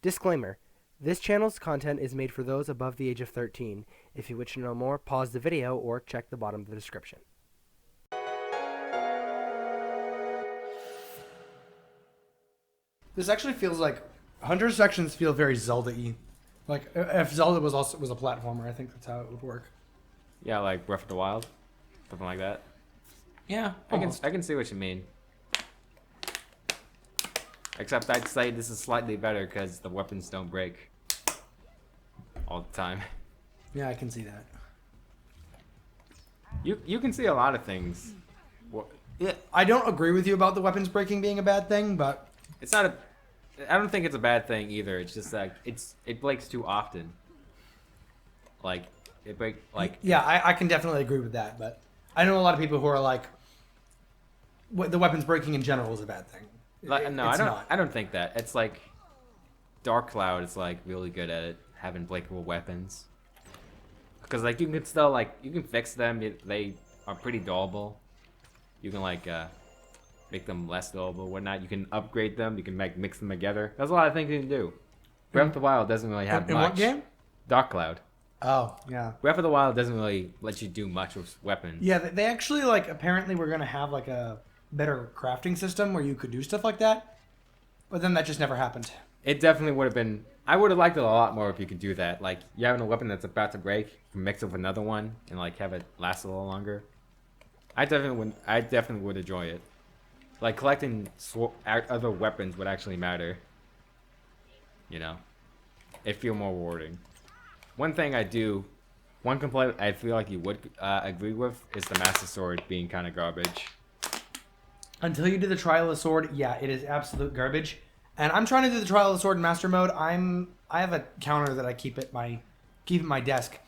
Disclaimer. This channel's content is made for those above the age of 13. If you wish to know more, pause the video or check the bottom of the description. This actually feels like Hunter sections feel very Zelda-y. Like if Zelda was a platformer, I think that's how it would work. Yeah, like Breath of the Wild, something like that. Yeah, I can see what you mean. Except I'd say this is slightly better because the weapons don't break all the time. Yeah, I can see that. You can see a lot of things. Yeah, I don't agree with you about the weapons breaking being a bad thing, but It's not a. I don't think it's a bad thing either. It's just like it breaks too often. Like it break like. yeah, I can definitely agree with that. But I know a lot of people who are like, the weapons breaking in general is a bad thing. Like, no, It's I don't. not. I don't think that. It's like Dark Cloud is like really good at it, having breakable weapons. Because like you can still like you can fix them. They are pretty durable. You can like make them less durable, whatnot. You can upgrade them. You can mix them together. There's a lot of things you can do. Breath of the Wild doesn't really have In much. what game? Dark Cloud. Oh, yeah. Breath of the Wild doesn't really let you do much with weapons. Yeah, they actually, like, apparently we're going to have, like, a better crafting system where you could do stuff like that. But then that just never happened. It definitely would have been. I would have liked it a lot more if you could do that. Like, you having a weapon that's about to break, you can mix it with another one and, like, have it last a little longer. I definitely would enjoy it. Like, collecting other weapons would actually matter. You know? It'd feel more rewarding. One complaint I feel like you would agree with is the Master Sword being kind of garbage. Until you do the Trial of the Sword, yeah, it is absolute garbage. And I'm trying to do the Trial of the Sword in Master Mode. I have a counter that I keep at my desk.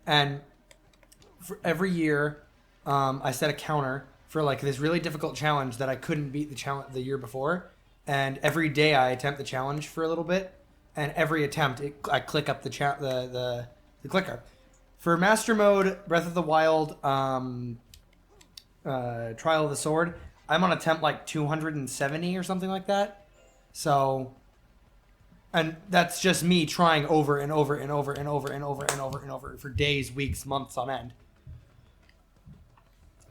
And for every year, I set a counter for like this really difficult challenge that I couldn't beat the year before. And every day I attempt the challenge for a little bit. And every attempt, I click up the clicker. For Master Mode, Breath of the Wild, Trial of the Sword, I'm on attempt like 270 or something like that. So, and that's just me trying over and over and over and over and over and over and over for days, weeks, months on end.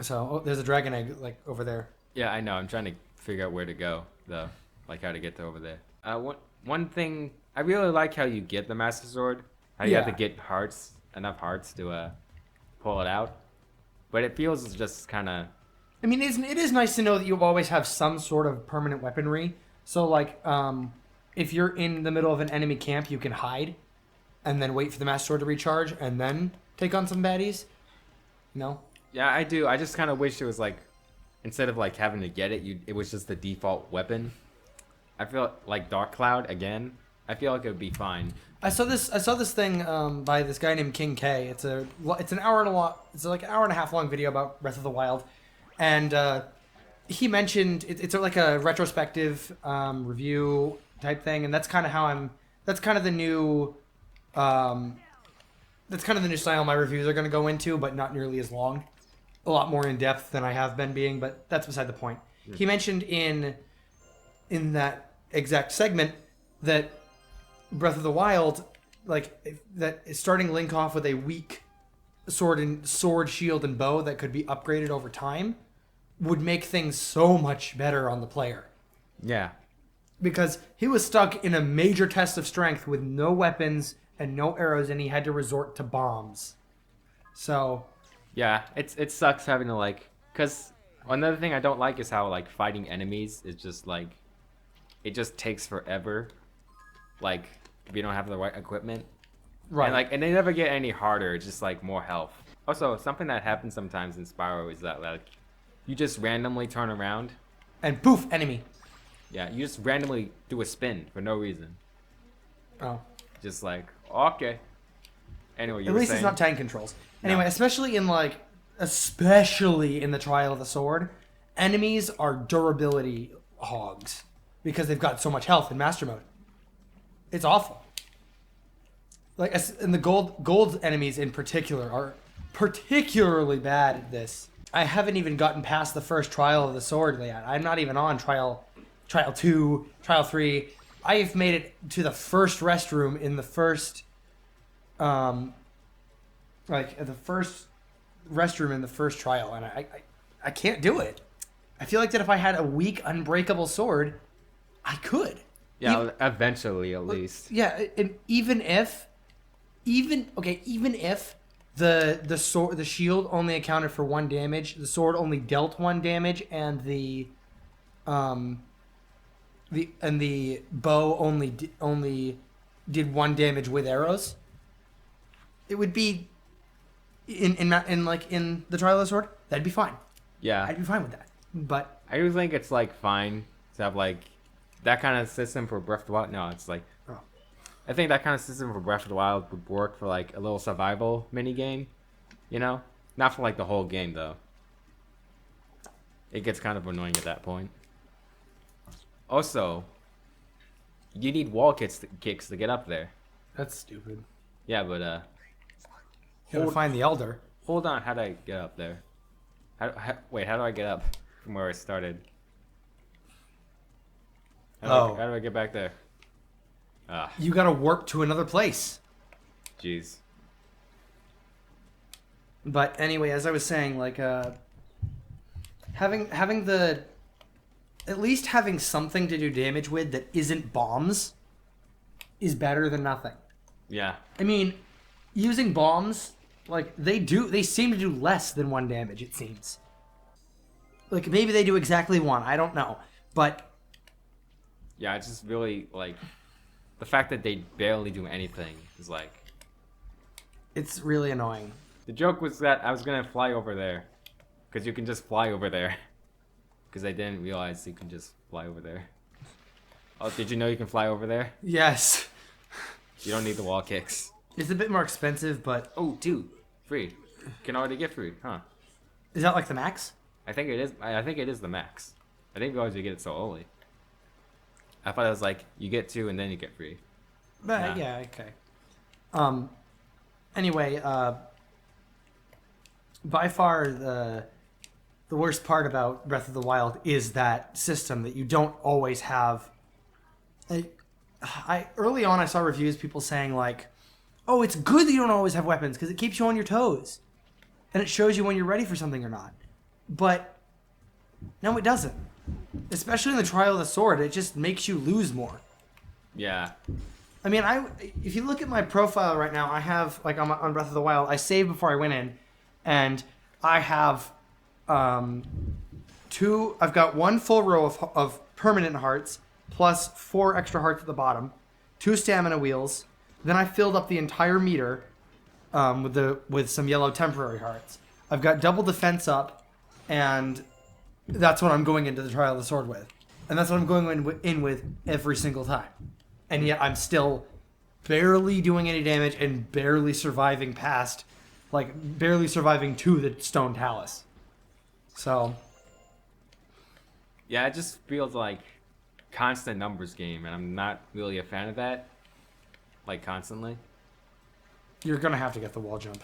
So, there's a dragon egg like over there. Yeah, I know. I'm trying to figure out where to go, though. Like how to get to over there. One thing, I really like how you get the Master Sword. How you have to get enough hearts to pull it out. But it feels just kind of... I mean, it is nice to know that you always have some sort of permanent weaponry. So, like, if you're in the middle of an enemy camp, you can hide and then wait for the Master Sword to recharge and then take on some baddies. You know? Yeah, I do. I just kind of wish it was like, instead of like having to get it, it was just the default weapon. I feel like Dark Cloud again. I feel like it would be fine. I saw this thing by this guy named King K. It's an hour and a half long video about Breath of the Wild, and he mentioned it's like a retrospective review type thing, and that's kind of the new style my reviews are going to go into, but not nearly as long, a lot more in depth than I have been being, but that's beside the point. Yeah. He mentioned in that exact segment that Breath of the Wild, like that starting Link off with a weak sword, shield, and bow that could be upgraded over time would make things so much better on the player. Yeah. Because he was stuck in a major test of strength with no weapons and no arrows, and he had to resort to bombs. So... yeah, it sucks having to like... Because another thing I don't like is how like fighting enemies is just like... it just takes forever. Like, if you don't have the right equipment. Right. And they never get any harder, it's just like more health. Also, something that happens sometimes in Spyro is that like you just randomly turn around and poof, enemy. Yeah, you just randomly do a spin for no reason. Oh. Just like, okay. Anyway, you At were least saying? it's not tank controls. Anyway, No. especially in the Trial of the Sword, enemies are durability hogs because they've got so much health in Master Mode. It's awful. Like, and the gold enemies in particular are particularly bad at this. I haven't even gotten past the first Trial of the Sword yet. I'm not even on Trial 2, Trial 3. I've made it to the first restroom in the first, the first restroom in the first trial, and I can't do it. I feel like that if I had a weak, unbreakable sword, I could. Yeah, eventually at least. Yeah, and even if the sword, the shield only accounted for 1 damage, the sword only dealt 1 damage, and the bow only did 1 damage with arrows, it would be in the trial of the sword, that'd be fine. Yeah. I'd be fine with that. But I do think it's like fine to have like that kind of system for Breath of the Wild. No, it's like I think that kind of system for Breath of the Wild would work for like a little survival mini game, you know, not for like the whole game though. It gets kind of annoying at that point. Also, you need wall kicks to get up there. that's stupid. Yeah, but You gotta find the elder. hold on, how do I get up there? Wait, how do I get up from where I started? How do I get back there? Ah, You gotta warp to another place. jeez. But anyway, as I was saying, like having at least having something to do damage with that isn't bombs is better than nothing. Yeah. I mean, using bombs, like they seem to do less than 1 damage, it seems. Like maybe they do exactly 1, I don't know. But Yeah, it's just really like the fact that they barely do anything is like it's really annoying. the joke was that I was gonna fly over there because you can just fly over there because I didn't realize you can just fly over there. Oh, did you know you can fly over there? Yes. You don't need the wall kicks. It's a bit more expensive, but Oh, dude, free. You can already get free, huh? is that like the max? I think it is. I think it is the max. I didn't realize you get it so early. I thought it was like you get 2 and then you get free. But Nah. yeah, okay. Anyway, by far the worst part about Breath of the Wild is that system that you don't always have. I early on I saw reviews, people saying like, "Oh, it's good that you don't always have weapons because it keeps you on your toes, and it shows you when you're ready for something or not." But no, it doesn't. Especially in the Trial of the Sword, it just makes you lose more. Yeah. I mean, if you look at my profile right now, I have like on Breath of the Wild, I saved before I went in, and I have I've got 1 full row of permanent hearts plus 4 extra hearts at the bottom, 2 stamina wheels. Then I filled up the entire meter with some yellow temporary hearts. I've got double defense up, and that's what I'm going into the Trial of the Sword with, and that's what I'm going in with every single time. And yet I'm still barely doing any damage and barely surviving to the Stone Talus. So, Yeah, it just feels like constant numbers game, and I'm not really a fan of that. Like constantly. you're going to have to get the wall jump.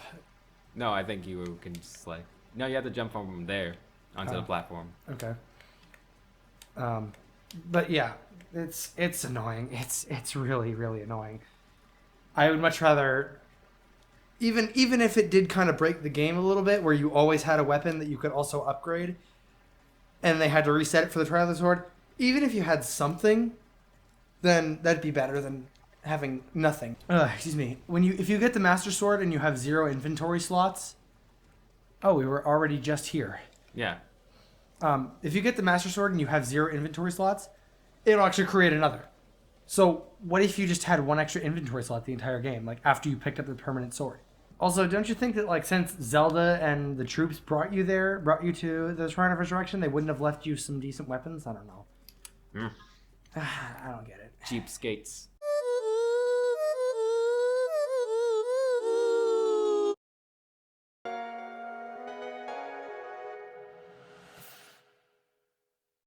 No, I think you can just like no, you have to jump from there onto the platform. Okay. But yeah, it's annoying. It's really, really annoying. I would much rather, even if it did kind of break the game a little bit, where you always had a weapon that you could also upgrade, and they had to reset it for the Trial of the Sword. Even if you had something, then that'd be better than having nothing. Excuse me. If you get the Master Sword and you have 0 inventory slots. Oh, we were already just here. Yeah. If you get the Master Sword and you have 0 inventory slots, it'll actually create another. So what if you just had 1 extra inventory slot the entire game, like after you picked up the permanent sword? Also, don't you think that like since Zelda and the troops brought you to the Shrine of Resurrection, they wouldn't have left you some decent weapons? I don't know. I don't get it. Cheap skates.